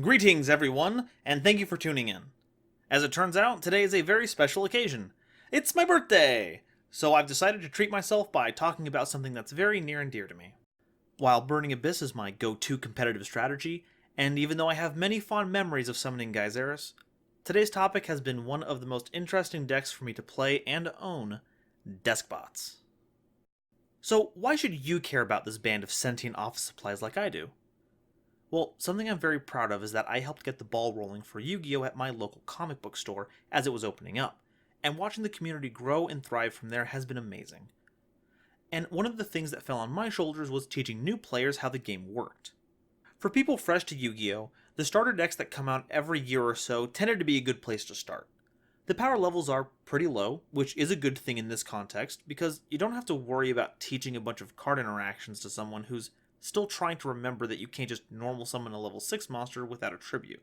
Greetings, everyone, and thank you for tuning in. As it turns out, today is a very special occasion. It's my birthday! So I've decided to treat myself by talking about something that's very near and dear to me. While Burning Abyss is my go-to competitive strategy, and even though I have many fond memories of summoning Geyseris, today's topic has been one of the most interesting decks for me to play and own, Deskbots. So why should you care about this band of sentient office supplies like I do? Well, something I'm very proud of is that I helped get the ball rolling for Yu-Gi-Oh! At my local comic book store as it was opening up, and watching the community grow and thrive from there has been amazing. And one of the things that fell on my shoulders was teaching new players how the game worked. For people fresh to Yu-Gi-Oh!, the starter decks that come out every year or so tended to be a good place to start. The power levels are pretty low, which is a good thing in this context, because you don't have to worry about teaching a bunch of card interactions to someone who's still trying to remember that you can't just normal summon a level 6 monster without a tribute.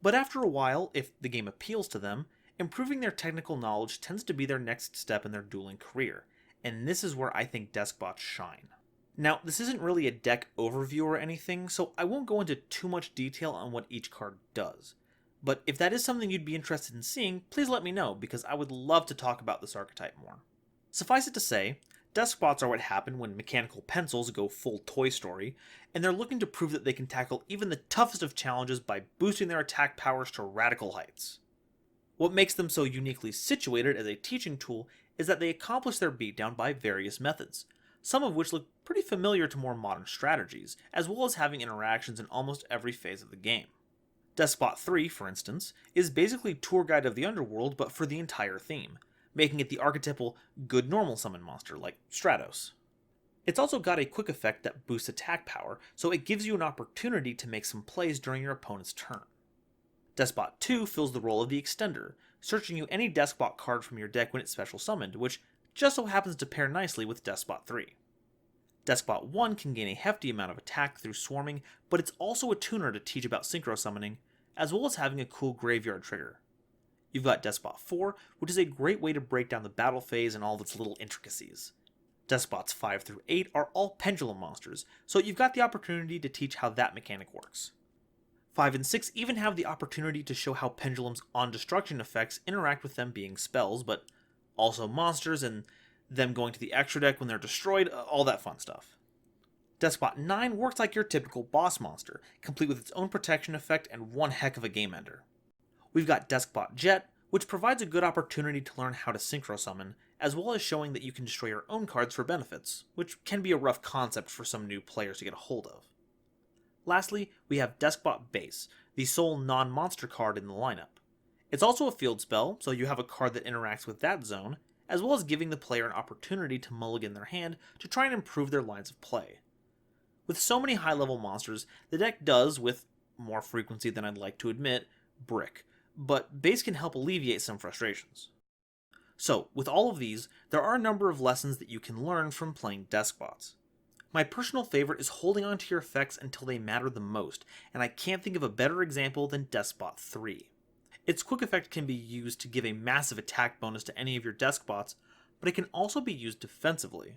But after a while, if the game appeals to them, improving their technical knowledge tends to be their next step in their dueling career, and this is where I think Deskbots shine. Now, this isn't really a deck overview or anything, so I won't go into too much detail on what each card does. But if that is something you'd be interested in seeing, please let me know, because I would love to talk about this archetype more. Suffice it to say, Deskbots are what happen when mechanical pencils go full Toy Story, and they're looking to prove that they can tackle even the toughest of challenges by boosting their attack powers to radical heights. What makes them so uniquely situated as a teaching tool is that they accomplish their beatdown by various methods, some of which look pretty familiar to more modern strategies, as well as having interactions in almost every phase of the game. Deskbot 3, for instance, is basically Tour Guide of the Underworld but for the entire theme, making it the archetypal good normal summon monster like Stratos. It's also got a quick effect that boosts attack power, so it gives you an opportunity to make some plays during your opponent's turn. Deskbot 2 fills the role of the extender, searching you any Deskbot card from your deck when it's special summoned, which just so happens to pair nicely with Deskbot 3. Deskbot 1 can gain a hefty amount of attack through swarming, but it's also a tuner to teach about synchro summoning, as well as having a cool graveyard trigger. You've got Deskbot 4, which is a great way to break down the battle phase and all of its little intricacies. Deskbots 5 through 8 are all pendulum monsters, so you've got the opportunity to teach how that mechanic works. 5 and 6 even have the opportunity to show how pendulum's on-destruction effects interact with them being spells, but also monsters and them going to the extra deck when they're destroyed, all that fun stuff. Deskbot 9 works like your typical boss monster, complete with its own protection effect and one heck of a game ender. We've got Deskbot Jet, which provides a good opportunity to learn how to synchro summon, as well as showing that you can destroy your own cards for benefits, which can be a rough concept for some new players to get a hold of. Lastly, we have Deskbot Base, the sole non-monster card in the lineup. It's also a field spell, so you have a card that interacts with that zone, as well as giving the player an opportunity to mulligan their hand to try and improve their lines of play. With so many high-level monsters, the deck does, with more frequency than I'd like to admit, brick, but Base can help alleviate some frustrations. So, with all of these, there are a number of lessons that you can learn from playing Deskbots. My personal favorite is holding on to your effects until they matter the most, and I can't think of a better example than Deskbot 3. Its quick effect can be used to give a massive attack bonus to any of your Deskbots, but it can also be used defensively.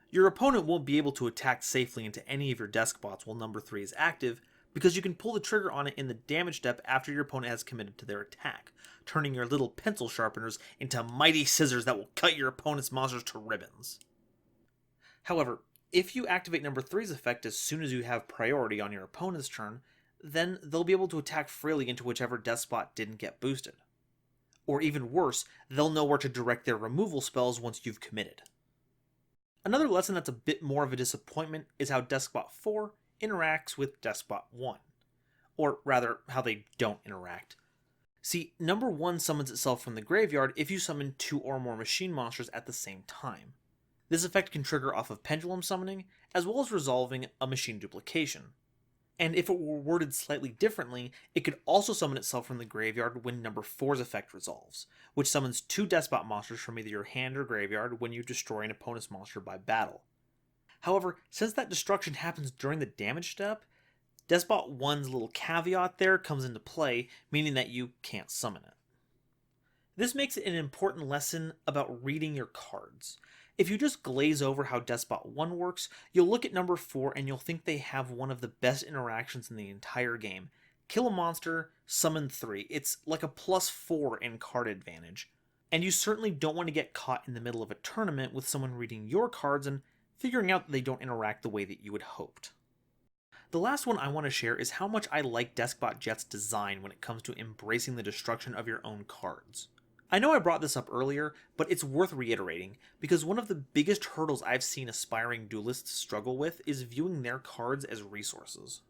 Your opponent won't be able to attack safely into any of your Deskbots while number 3 is active, because you can pull the trigger on it in the damage step after your opponent has committed to their attack, turning your little pencil sharpeners into mighty scissors that will cut your opponent's monsters to ribbons. However, if you activate number 3's effect as soon as you have priority on your opponent's turn, then they'll be able to attack freely into whichever Deskbot didn't get boosted. Or even worse, they'll know where to direct their removal spells once you've committed. Another lesson that's a bit more of a disappointment is how Deskbot 4 interacts with Deskbot 1. Or rather, how they don't interact. See, number 1 summons itself from the graveyard if you summon 2 or more machine monsters at the same time. This effect can trigger off of pendulum summoning, as well as resolving a machine duplication. And if it were worded slightly differently, it could also summon itself from the graveyard when number 4's effect resolves, which summons 2 Deskbot monsters from either your hand or graveyard when you destroy an opponent's monster by battle. However, since that destruction happens during the damage step, Deskbot 1's little caveat there comes into play, meaning that you can't summon it. This makes it an important lesson about reading your cards. If you just glaze over how Deskbot 1 works, you'll look at number 4 and you'll think they have one of the best interactions in the entire game, kill a monster, summon 3. It's like a +4 in card advantage. And you certainly don't want to get caught in the middle of a tournament with someone reading your cards and figuring out that they don't interact the way that you had hoped. The last one I want to share is how much I like Deskbot Jet's design when it comes to embracing the destruction of your own cards. I know I brought this up earlier, but it's worth reiterating, because one of the biggest hurdles I've seen aspiring duelists struggle with is viewing their cards as resources.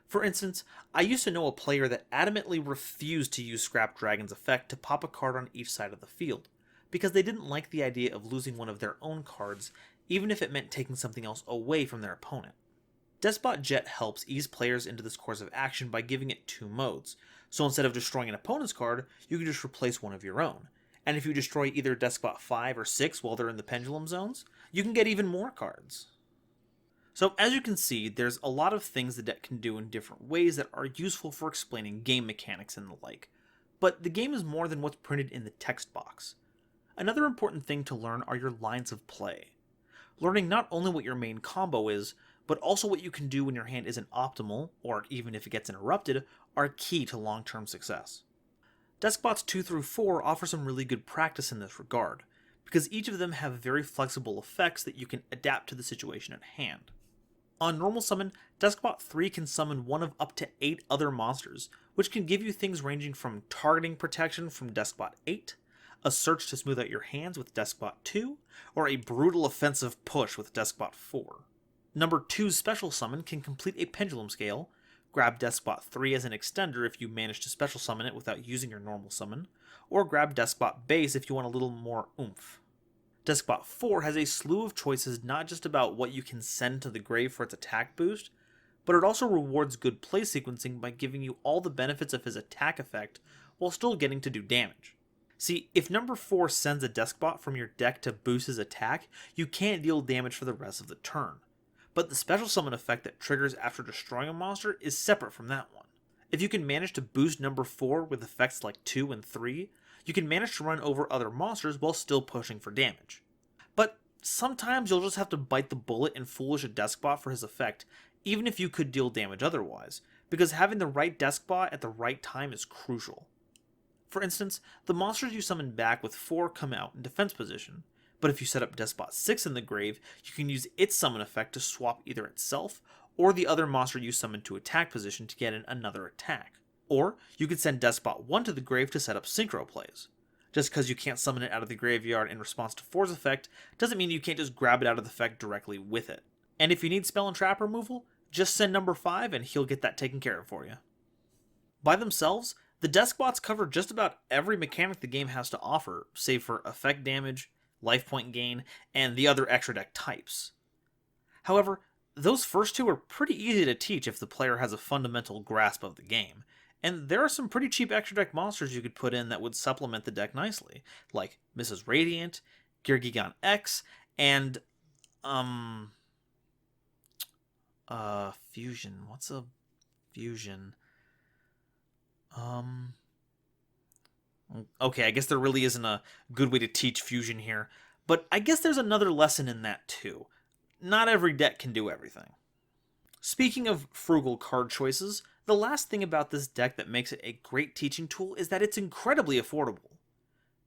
For instance, I used to know a player that adamantly refused to use Scrap Dragon's effect to pop a card on each side of the field, because they didn't like the idea of losing one of their own cards, even if it meant taking something else away from their opponent. Deskbot Jet helps ease players into this course of action by giving it 2 modes, so instead of destroying an opponent's card, you can just replace one of your own, and if you destroy either Deskbot 5 or 6 while they're in the pendulum zones, you can get even more cards. So as you can see, there's a lot of things the deck can do in different ways that are useful for explaining game mechanics and the like, but the game is more than what's printed in the text box. Another important thing to learn are your lines of play. Learning not only what your main combo is, but also what you can do when your hand isn't optimal, or even if it gets interrupted, are key to long-term success. Deskbots 2 through 4 offer some really good practice in this regard, because each of them have very flexible effects that you can adapt to the situation at hand. On normal summon, Deskbot 3 can summon one of up to 8 other monsters, which can give you things ranging from targeting protection from Deskbot 8, a search to smooth out your hands with Deskbot 2, or a brutal offensive push with Deskbot 4. Number 2's special summon can complete a pendulum scale, grab Deskbot 3 as an extender if you manage to special summon it without using your normal summon, or grab Deskbot Base if you want a little more oomph. Deskbot 4 has a slew of choices not just about what you can send to the grave for its attack boost, but it also rewards good play sequencing by giving you all the benefits of his attack effect while still getting to do damage. See, if number 4 sends a Deskbot from your deck to boost his attack, you can't deal damage for the rest of the turn. But the special summon effect that triggers after destroying a monster is separate from that one. If you can manage to boost number 4 with effects like 2 and 3, you can manage to run over other monsters while still pushing for damage. But sometimes you'll just have to bite the bullet and foolish a Deskbot for his effect, even if you could deal damage otherwise, because having the right Deskbot at the right time is crucial. For instance, the monsters you summon back with 4 come out in defense position, but if you set up Deskbot 6 in the grave, you can use its summon effect to swap either itself or the other monster you summoned to attack position to get in another attack. Or you could send Deskbot 1 to the grave to set up synchro plays. Just because you can't summon it out of the graveyard in response to 4's effect doesn't mean you can't just grab it out of the effect directly with it. And if you need spell and trap removal, just send number 5 and he'll get that taken care of for you. By themselves, the Deskbots cover just about every mechanic the game has to offer, save for effect damage, life point gain, and the other extra deck types. However, those first 2 are pretty easy to teach if the player has a fundamental grasp of the game, and there are some pretty cheap extra deck monsters you could put in that would supplement the deck nicely, like Mrs. Radiant, Gigant X, and, Fusion. What's a Fusion? Okay, I guess there really isn't a good way to teach Fusion here, but I guess there's another lesson in that too. Not every deck can do everything. Speaking of frugal card choices, the last thing about this deck that makes it a great teaching tool is that it's incredibly affordable.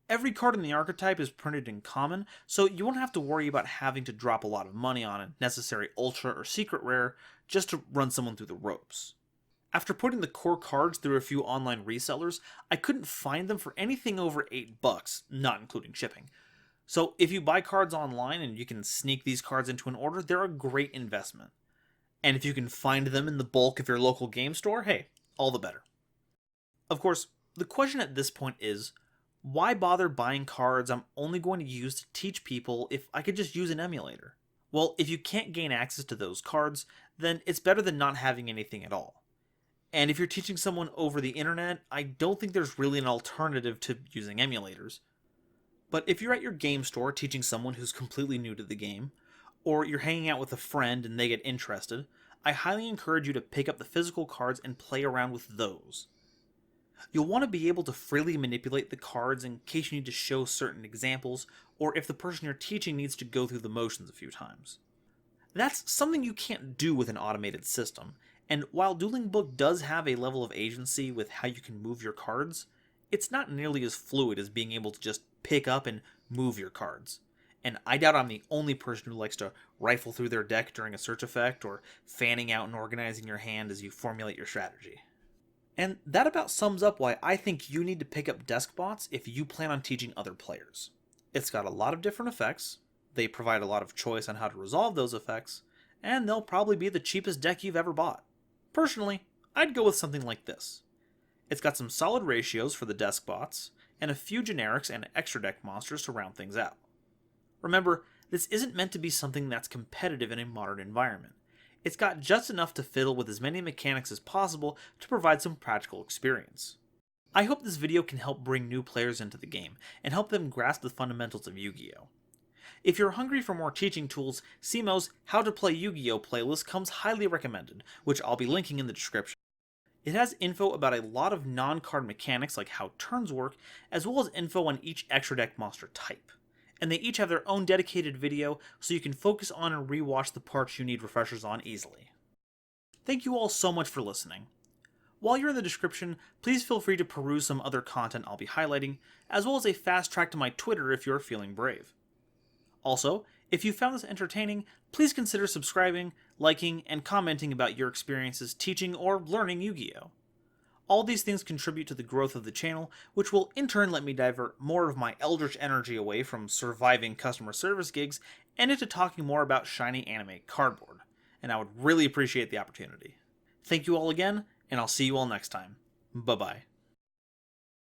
Every card in the archetype is printed in common, so you won't have to worry about having to drop a lot of money on a necessary ultra or secret rare just to run someone through the ropes. After putting the core cards through a few online resellers, I couldn't find them for anything over $8, not including shipping. So if you buy cards online and you can sneak these cards into an order, they're a great investment. And if you can find them in the bulk of your local game store, hey, all the better. Of course, the question at this point is, why bother buying cards I'm only going to use to teach people if I could just use an emulator? Well, if you can't gain access to those cards, then it's better than not having anything at all. And if you're teaching someone over the internet, I don't think there's really an alternative to using emulators. But if you're at your game store teaching someone who's completely new to the game, or you're hanging out with a friend and they get interested, I highly encourage you to pick up the physical cards and play around with those. You'll want to be able to freely manipulate the cards in case you need to show certain examples, or if the person you're teaching needs to go through the motions a few times. That's something you can't do with an automated system, And while Dueling Book does have a level of agency with how you can move your cards, it's not nearly as fluid as being able to just pick up and move your cards. And I doubt I'm the only person who likes to rifle through their deck during a search effect or fanning out and organizing your hand as you formulate your strategy. And that about sums up why I think you need to pick up Deskbots if you plan on teaching other players. It's got a lot of different effects, they provide a lot of choice on how to resolve those effects, and they'll probably be the cheapest deck you've ever bought. Personally, I'd go with something like this. It's got some solid ratios for the Deskbots, and a few generics and extra deck monsters to round things out. Remember, this isn't meant to be something that's competitive in a modern environment. It's got just enough to fiddle with as many mechanics as possible to provide some practical experience. I hope this video can help bring new players into the game, and help them grasp the fundamentals of Yu-Gi-Oh! If you're hungry for more teaching tools, Simo's How to Play Yu-Gi-Oh! Playlist comes highly recommended, which I'll be linking in the description. It has info about a lot of non-card mechanics like how turns work, as well as info on each extra deck monster type. And they each have their own dedicated video, so you can focus on and rewatch the parts you need refreshers on easily. Thank you all so much for listening. While you're in the description, please feel free to peruse some other content I'll be highlighting, as well as a fast track to my Twitter if you're feeling brave. Also, if you found this entertaining, please consider subscribing, liking, and commenting about your experiences teaching or learning Yu-Gi-Oh! All these things contribute to the growth of the channel, which will in turn let me divert more of my eldritch energy away from surviving customer service gigs and into talking more about shiny anime cardboard, and I would really appreciate the opportunity. Thank you all again, and I'll see you all next time. Bye-bye.